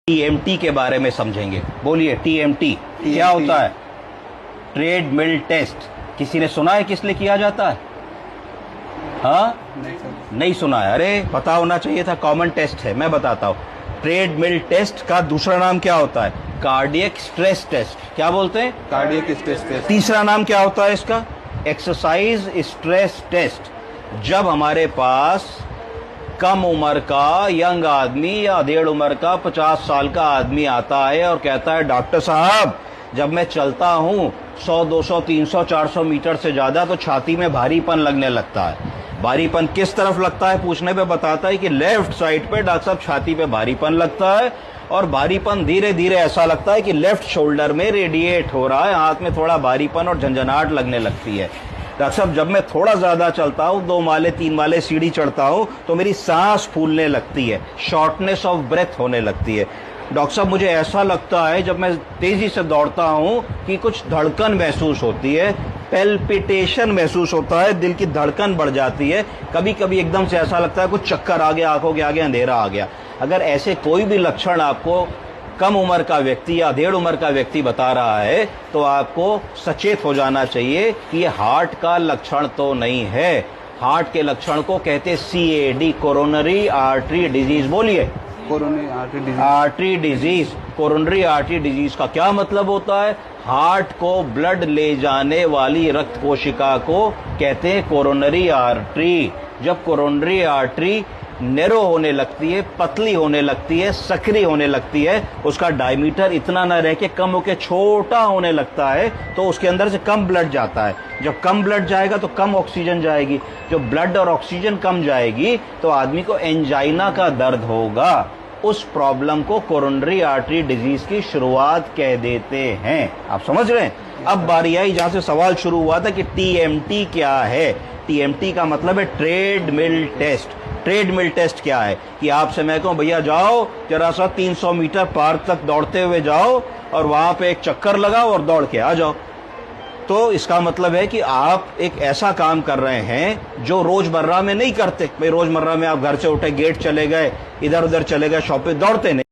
TMT के बारे में समझेंगे। बोलिए टीएमटी क्या होता है? ट्रेड मिल टेस्ट। किसी ने सुना है किस लिए किया जाता है? हाँ, नहीं सुना है? अरे पता होना चाहिए था, कॉमन टेस्ट है। मैं बताता हूँ। ट्रेड मिल टेस्ट का दूसरा नाम क्या होता है? Cardiac stress test. क्या बोलते हैं? Cardiac stress test. तीसरा नाम क्या होता है इसका? Exercise stress test. जब हमारे पास कम उम्र का यंग आदमी या 1.5 उम्र का 50 साल का आदमी आता है और कहता है डॉक्टर साहब जब मैं चलता हूँ 100, 200, 300, 400 मीटर से ज्यादा तो छाती में भारीपन लगने लगता है। भारीपन किस तरफ लगता है पूछने पे बताता है कि लेफ्ट साइड पे डॉक्टर साहब छाती पे भारीपन लगता है, और भारीपन धीरे धीरे ऐसा लगता है कि लेफ्ट शोल्डर में रेडिएट हो रहा है, हाथ में थोड़ा भारीपन और झंझनाहट लगने लगती है। डॉक्टर साहब जब मैं थोड़ा ज्यादा चलता हूँ, 2 माले 3 माले सीढ़ी चढ़ता हूँ तो मेरी सांस फूलने लगती है, शॉर्टनेस ऑफ ब्रेथ होने लगती है। डॉक्टर साहब मुझे ऐसा लगता है जब मैं तेजी से दौड़ता हूँ कि कुछ धड़कन महसूस होती है, पेल्पिटेशन महसूस होता है, दिल की धड़कन बढ़ जाती है, कभी कभी एकदम से ऐसा लगता है कुछ चक्कर आ गया, आंखों के आगे अंधेरा आ गया। अगर ऐसे कोई भी लक्षण आपको कम उम्र का व्यक्ति या 1.5 उम्र का व्यक्ति बता रहा है तो आपको सचेत हो जाना चाहिए कि ये हार्ट का लक्षण तो नहीं है। हार्ट के लक्षण को कहते CAD, कोरोनरी आर्टरी डिजीज। बोलिए, coronary artery disease. Artery disease. Coronary artery disease का क्या मतलब होता है? हार्ट को ब्लड ले जाने वाली रक्त कोशिका को कहते हैं कोरोनरी आर्टरी। जब कोरोनरी आर्टरी नैरो होने लगती है, पतली होने लगती है, सक्रिय होने लगती है, उसका डायमीटर इतना न रह के कम होके छोटा होने लगता है, तो उसके अंदर से कम ब्लड जाता है। जब कम ब्लड जाएगा तो कम ऑक्सीजन जाएगी। जब ब्लड और ऑक्सीजन कम जाएगी तो आदमी को एंजाइना का दर्द होगा। उस प्रॉब्लम को कोरोनरी आर्टरी डिजीज की शुरुआत कह देते हैं। आप समझ रहे हैं? अब बारी आई जहां से सवाल शुरू हुआ था कि टीएमटी क्या है। टीएमटी का मतलब है ट्रेड मिल टेस्ट। ट्रेड मिल टेस्ट क्या है कि आपसे मैं कहूं भैया जाओ जरा सा 300 मीटर पार्क तक दौड़ते हुए जाओ और वहां पे एक चक्कर लगाओ और दौड़ के आ जाओ, तो इसका मतलब है कि आप एक ऐसा काम कर रहे हैं जो रोजमर्रा में नहीं करते। भाई रोजमर्रा में आप घर से उठे, गेट चले गए, इधर उधर चले गए, शॉप पे, दौड़ते नहीं।